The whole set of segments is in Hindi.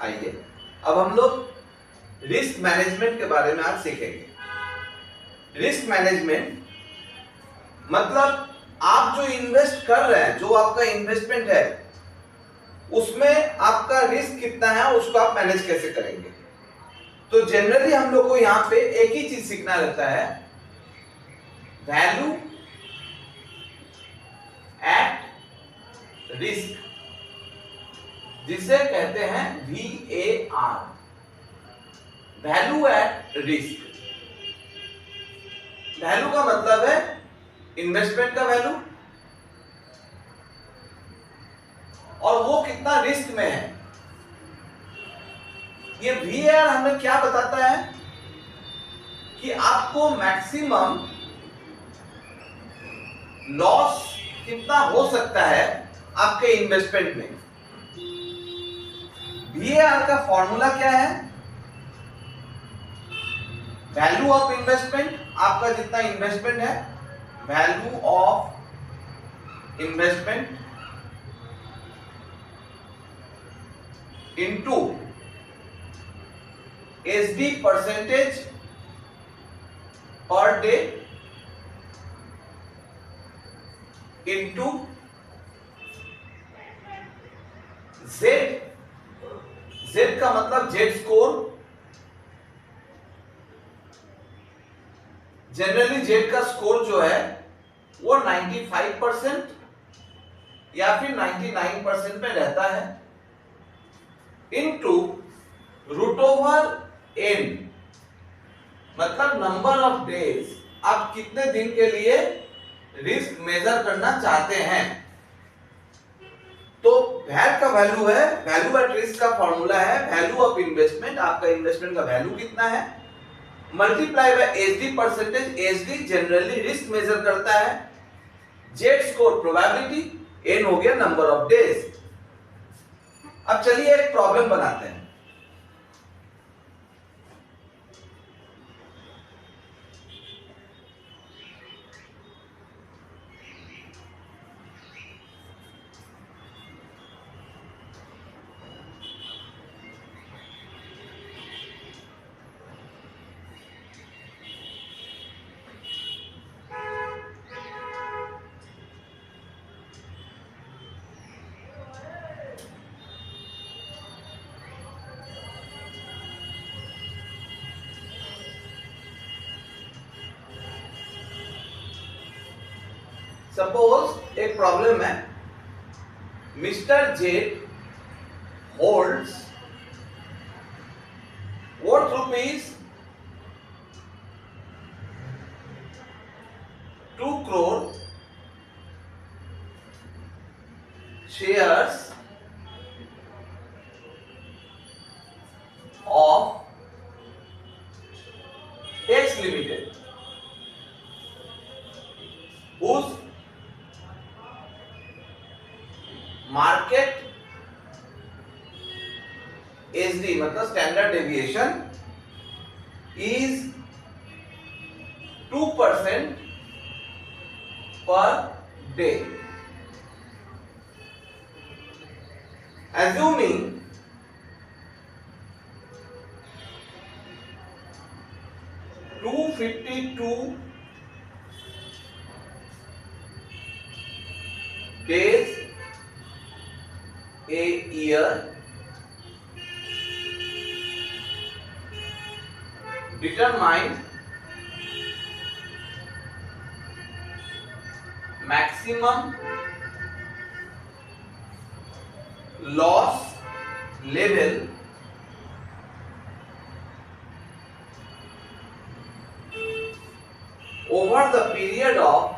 आइए अब हम लोग रिस्क मैनेजमेंट के बारे में आज सीखेंगे। रिस्क मैनेजमेंट मतलब आप जो इन्वेस्ट कर रहे हैं, जो आपका इन्वेस्टमेंट है, उसमें आपका रिस्क कितना है, उसको आप मैनेज कैसे करेंगे। तो जनरली हम लोग को यहां पे एक ही चीज सीखना रहता है, वैल्यू एट रिस्क, जिसे कहते हैं VAR, value at risk. Value का मतलब है इन्वेस्टमेंट का वैल्यू, और वो कितना रिस्क में है। ये VAR हमें क्या बताता है कि आपको मैक्सिमम लॉस कितना हो सकता है आपके इन्वेस्टमेंट में। VAR का फॉर्मूला क्या है, वैल्यू ऑफ इन्वेस्टमेंट, आपका जितना इन्वेस्टमेंट है, value of investment into SD percentage per day into Z, Z का मतलब Z स्कोर। जनरली Z का स्कोर जो है वो 95% या फिर 99% में रहता है, इनटू रूट ओवर N, मतलब नंबर ऑफ डेज, आप कितने दिन के लिए रिस्क मेजर करना चाहते हैं। तो वैट का वैल्यू है, वैल्यू एट रिस्क का फॉर्मूला है वैल्यू ऑफ इन्वेस्टमेंट, आपका इन्वेस्टमेंट का वैल्यू कितना है, multiply by SD percentage. SD generally risk measure करता है, Z स्कोर प्रोबेबिलिटी, N हो गया नंबर ऑफ डेज। अब चलिए एक प्रॉब्लम बनाते हैं। सपोज एक प्रॉब्लम है, mister Z holds worth rupees 2 crore shares of X Limited, whose market SD मतलब standard deviation is 2% per day. Assuming $252 days a year, determine maximum loss level over the period of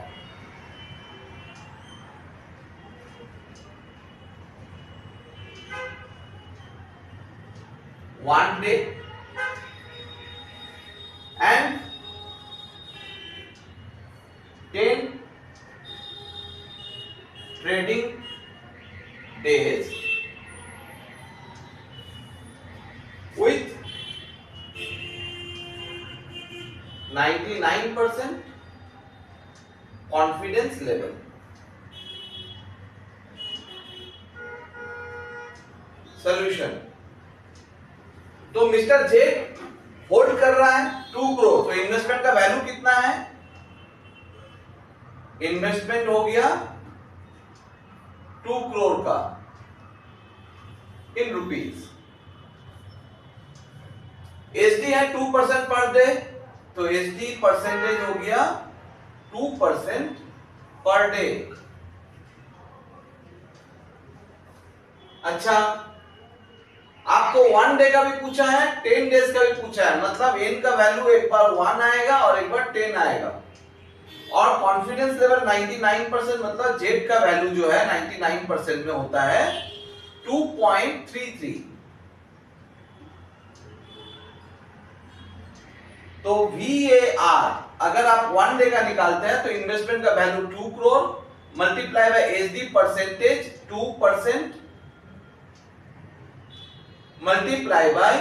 1 day and 10 trading days with 99% confidence level. Solution: तो मिस्टर जेड होल्ड कर रहा है 2 करोड़, तो इन्वेस्टमेंट का वैल्यू कितना है? इन्वेस्टमेंट हो गया 2 करोड़ का इन रुपीज। एसडी है 2% पर डे, तो एसडी परसेंटेज हो गया 2% पर डे। अच्छा, आपको 1 डे का भी पूछा है, 10 डेज का भी पूछा है, मतलब एन का वैल्यू एक बार 1 आएगा और एक बार 10 आएगा। और कॉन्फिडेंस लेवल 99%, मतलब जेड का वैल्यू जो है 99% में होता है 2.33। तो VAR अगर आप 1 डे का निकालते हैं तो इन्वेस्टमेंट का value 2 crore multiply by SD percentage 2% multiply by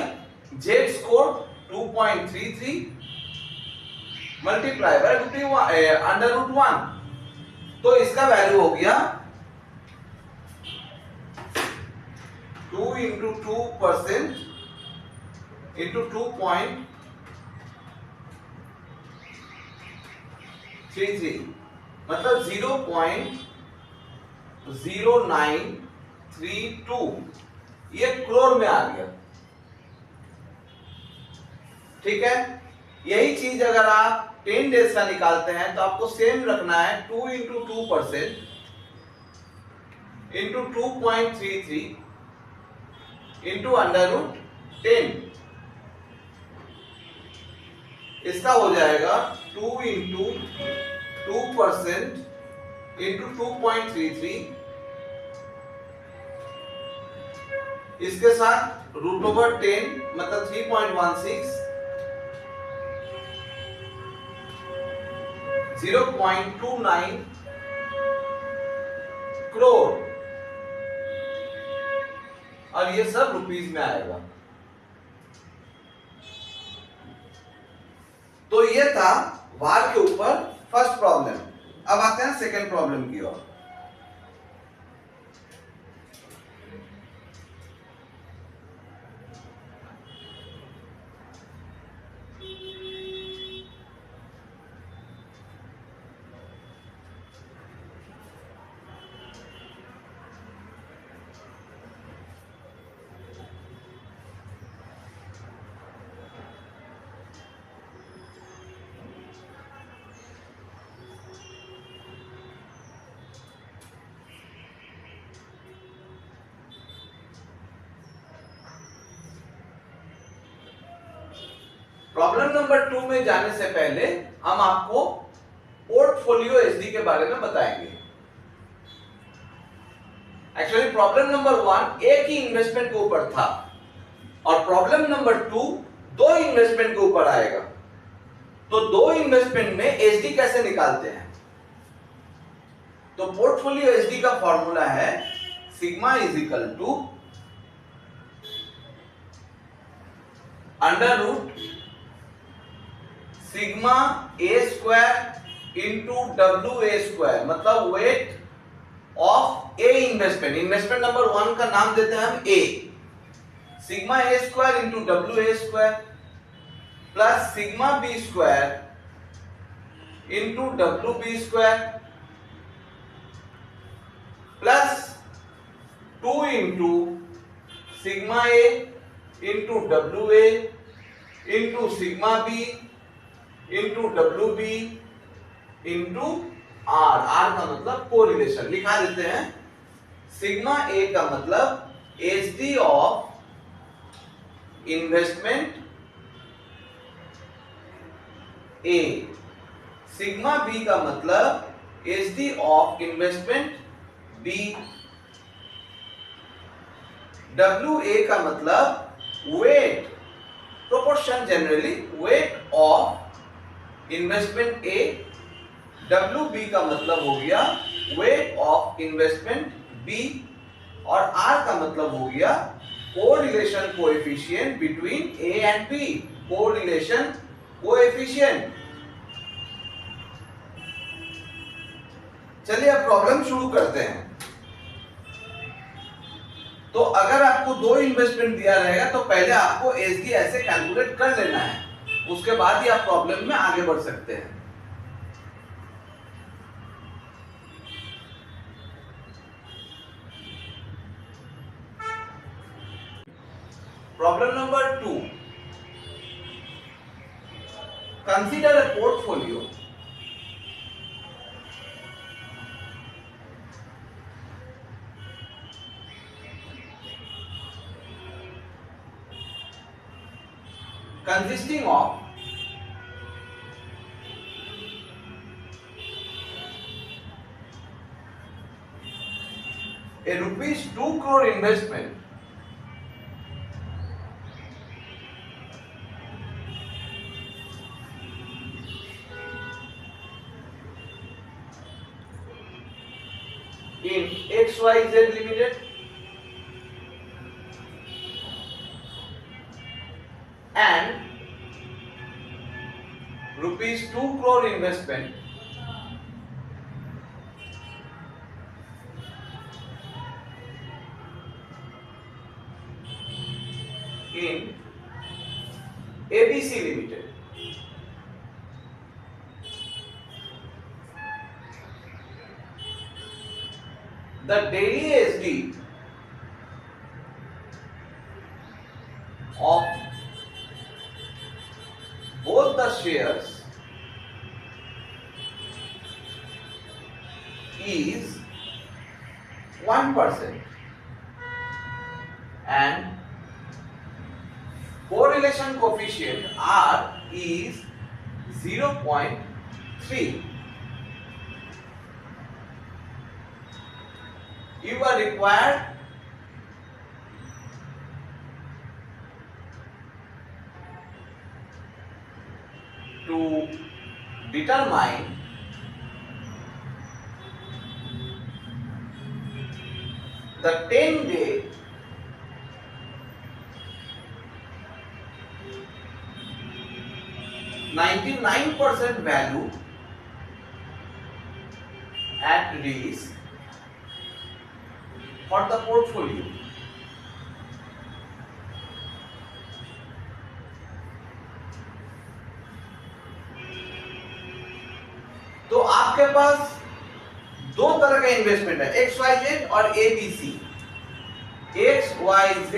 Z score 2.33 multiply by under root 1, तो इसका वैल्यू हो गया 2 इंटू 2% इंटू 2.33, मतलब 0.0932, ये करोड़ में आ गया। ठीक है, यही चीज अगर आप 10 डेज का निकालते हैं तो आपको सेम रखना है 2 into 2% into 2.33 into under root 10, इसका हो जाएगा 2 इंटू 2% इंटू 2.33, इसके साथ रूट ओवर 10 मतलब 3.16, 0.29 करोड़, और ये सब रुपीस में आएगा। तो ये था वार के ऊपर फर्स्ट प्रॉब्लम। अब आते हैं सेकंड प्रॉब्लम की ओर। प्रॉब्लम नंबर 2 में जाने से पहले हम आपको पोर्टफोलियो एसडी के बारे में बताएंगे। एक्चुअली प्रॉब्लम नंबर 1 एक ही इन्वेस्टमेंट के ऊपर था और प्रॉब्लम नंबर 2 दो इन्वेस्टमेंट के ऊपर आएगा। तो दो इन्वेस्टमेंट में एसडी कैसे निकालते हैं? तो पोर्टफोलियो एसडी का फॉर्मूला है sigma is equal to under root sigma A square into W A square, मतलब weight of A investment. Investment number 1 का नाम देते हैं हम A. Sigma A square into W A square plus sigma B square into W B square plus 2 into sigma A into W A into sigma B into W B into R. R का मतलब कोरिलेशन लिखा देते हैं। सिग्मा ए का मतलब SD of investment A, sigma B का मतलब SD of investment B, W A का मतलब weight proportion generally weight of investment A, W B का मतलब हो गया वेट ऑफ इन्वेस्टमेंट बी, और आर का मतलब हो गया correlation coefficient between A and B, correlation coefficient. चलिए अब प्रॉब्लम शुरू करते हैं। तो अगर आपको 2 इन्वेस्टमेंट दिया रहेगा तो पहले आपको एसडी ऐसे कैलकुलेट कर लेना है, उसके बाद ही आप प्रॉब्लम में आगे बढ़ सकते हैं। Problem number 2, consider a portfolio consisting of a rupees 2 crore investment in XYZ Limited and rupees 2 crore investment in ABC Limited. The daily SD of both the shares is 1% and correlation coefficient R is 0.3. You are required to determine the 10-day %99 value at risk for the portfolio. तो आपके पास दो तरह का इन्वेस्टमेंट है, XYZ और ABC। XYZ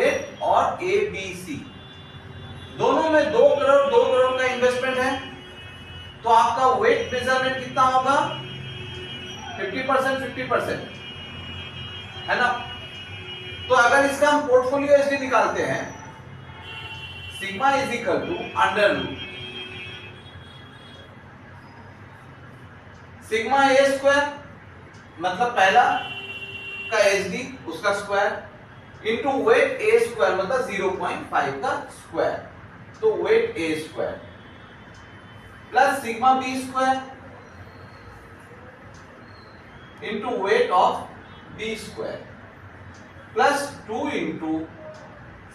और ABC दोनों में 2 करोड़ का इन्वेस्टमेंट है, तो आपका वेट मेजरमेंट कितना होगा? 50% है ना। तो अगर इसका हम पोर्टफोलियो एसडी निकालते हैं, sigma is equal to under root sigma A square, मतलब पहला का एसडी उसका square into weight A square, मतलब 0.5 का स्क्वायर, तो weight A square plus sigma B square into weight of B square plus 2 into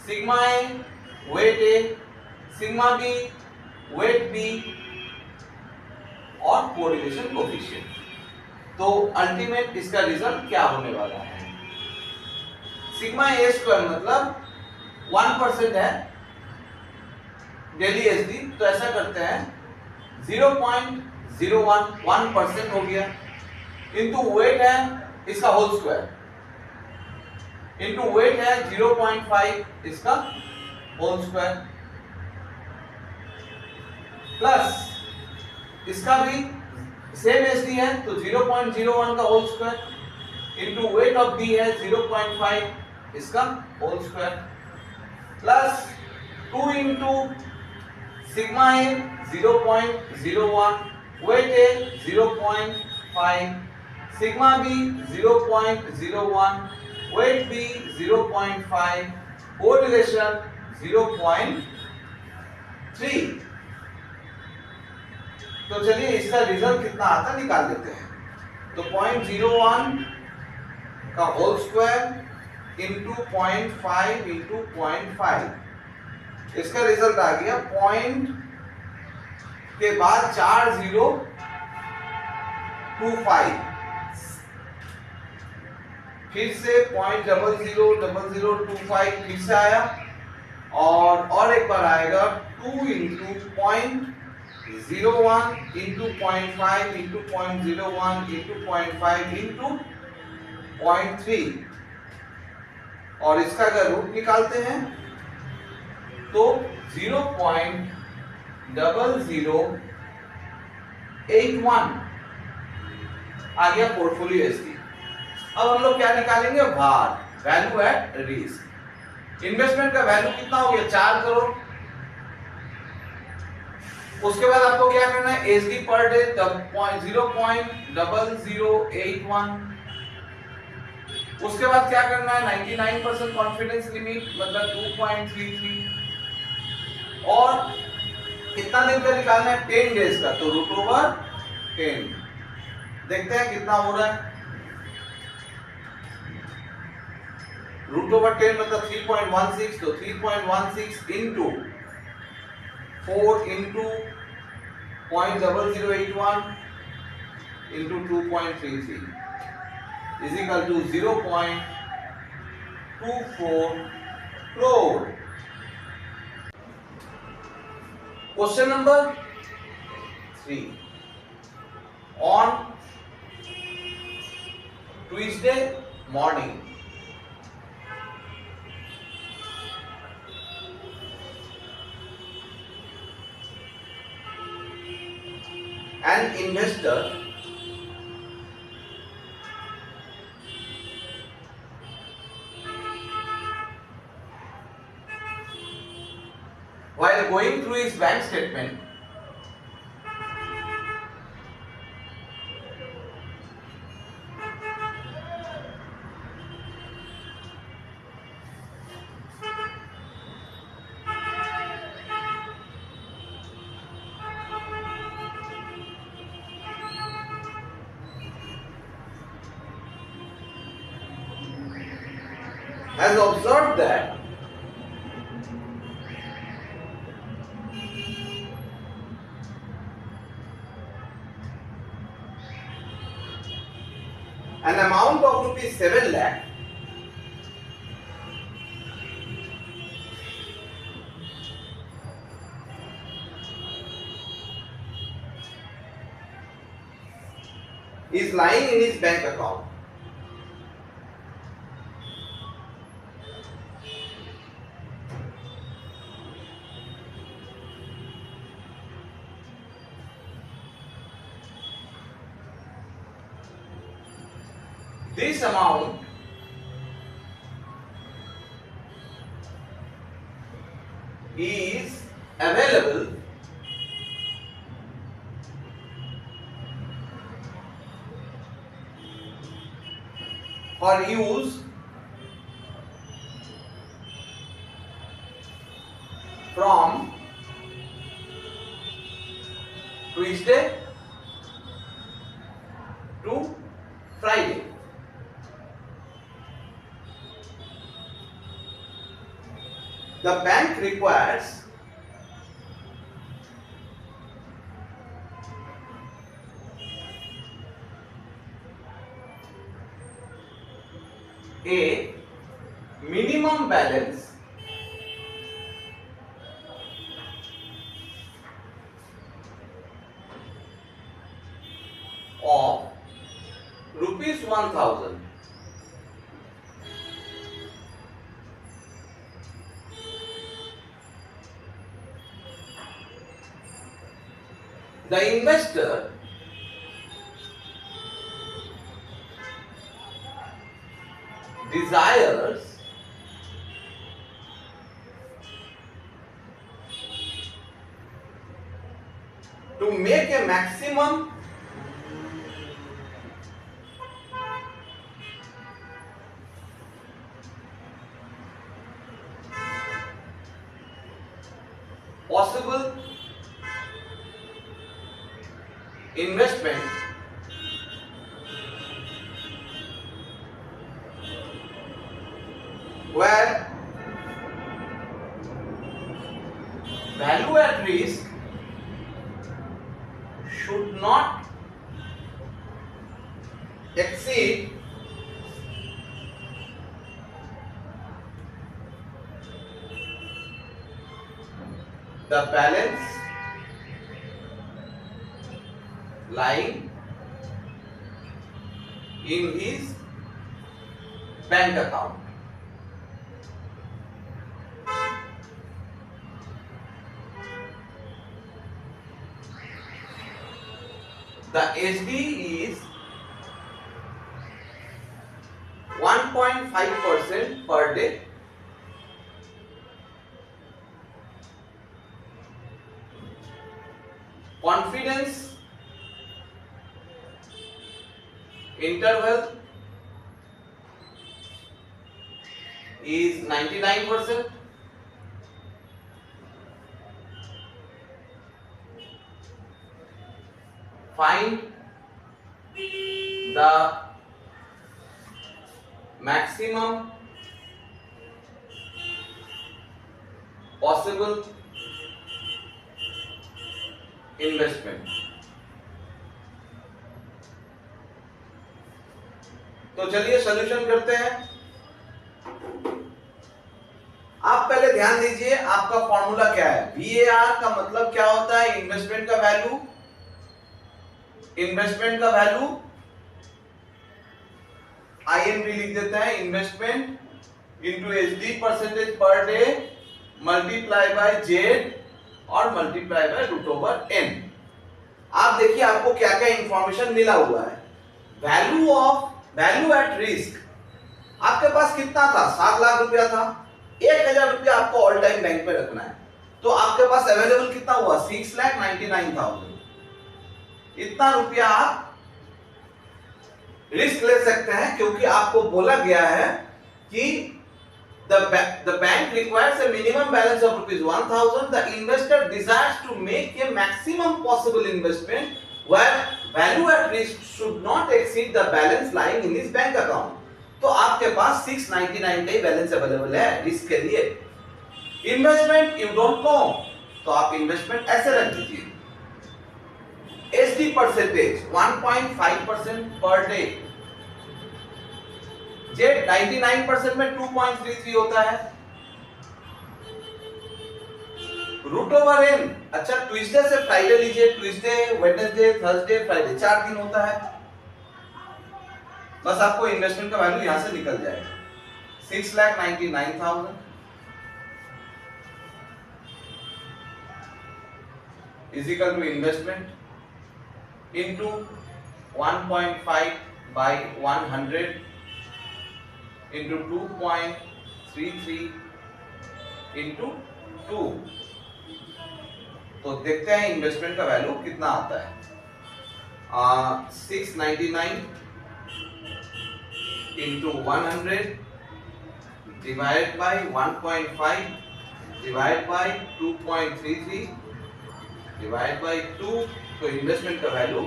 sigma A weight A, sigma B weight B और कोरिलेशन कोएफिशिएंट। तो अल्टीमेट इसका रिजल्ट क्या होने वाला है? सिग्मा ए स्क्वायर मतलब 1% है डेली एसडी, तो ऐसा करते हैं 0.01 1% हो गया, इनटू वेट है इसका होल स्क्वायर, इनटू वेट है 0.5 इसका होल स्क्वायर, प्लस इसका भी सेम एसडी है तो 0.01 का whole square into weight of B है 0.5 इसका whole square, plus 2 into sigma A 0.01, weight A 0.5, sigma B 0.01, weight B 0.5, correlation 0.3। तो चलिए इसका रिजल्ट कितना आता निकाल लेते हैं। तो 0.01 का होल स्क्वायर इंटू 0.5 इंटू 0.5, इसका रिजल्ट आ गया पॉइंट के बाद 4025, फिर से 0.000025 फिर से आया, और एक बार आएगा 2 into 0.01 into 0.5 into 0.01 into 0.5 into 0.3, और इसका अगर रूट निकालते हैं तो 0.0081 आ गया पोर्टफोलियो एसटी। अब हम लोग क्या निकालेंगे? भार, वैल्यू एट रिस्क। इन्वेस्टमेंट का वैल्यू कितना हो गया? 4 करोड़। उसके बाद आपको क्या करना है? SD per day 0.0081। उसके बाद क्या करना है? 99% कॉन्फिडेंस लिमिट मतलब 2.33, और कितना दिन का निकालना है? 10 डेज का, तो रूट ओवर 10। देखते हैं कितना हो रहा है। रूट ओवर 10 मतलब 3.16, तो 3.16 into 4 into 0.0081 into 2.33 is equal to 0.24 crore. Question number 3. On Tuesday morning, an investor while going through his bank statement has observed that an amount of ₹7 lakh is lying in his bank account. This amount is available for use from Tuesday to Friday. The bank requires a minimum balance of ₹1,000. The investor desires to make a maximum possible investment where value at risk should not exceed the balance lying in his bank account. The SD is 1.5% per day. Confidence interval is 99%. Find the maximum possible investment. तो चलिए सॉल्यूशन करते हैं। आप पहले ध्यान दीजिए आपका फॉर्मूला क्या है। VAR का मतलब क्या होता है? इन्वेस्टमेंट का वैल्यू, इन्वेस्टमेंट का वैल्यू INV लिख देते हैं, investment into SD percentage per day multiply by Z और मल्टीप्लाई बाय √n। आप देखिए आपको क्या क्या इंफॉर्मेशन मिला हुआ है। वैल्यू एट रिस्क आपके पास कितना था? 7 लाख रुपया था। 1000 रुपया आपको ऑल टाइम बैंक में रखना है, तो आपके पास अवेलेबल कितना हुआ? 6,99,000। इतना रुपया आप रिस्क ले सकते हैं, क्योंकि आपको बोला गया है कि the bank requires a minimum balance of ₹1,000. The investor desires to make a maximum possible investment where value at risk should not exceed the balance lying in his bank account. तो आपके पास 699 का बैलेंस अवेलेबल है रिस्क के लिए। इन्वेस्टमेंट यू डोंट नो, तो आप इन्वेस्टमेंट ऐसे रख दीजिए। SD percentage 1.5% per day. Z 99% में 2.33 होता है। √n, अच्छा ट्यूसडे से फ्राइडे लीजिए, ट्यूसडे, वेडनेसडे, थर्सडे, फ्राइडे 4 दिन होता है। बस आपको इन्वेस्टमेंट का वैल्यू यहां से निकल जाएगा। 6,99,000 is equal to investment into 1.5 by 100 into 2.33 into 2। तो देखते हैं इन्वेस्टमेंट का वैल्यू कितना आता है। 699 into 100 divided by 1.5 divided by 2.33 divided by 2, तो इन्वेस्टमेंट का वैल्यू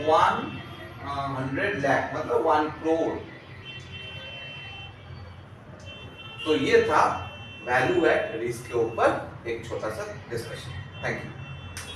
100 लाख मतलब 1 करोड़। तो ये था वैल्यू एट रिस्क के ऊपर एक छोटा सा डिस्कशन। Thank you.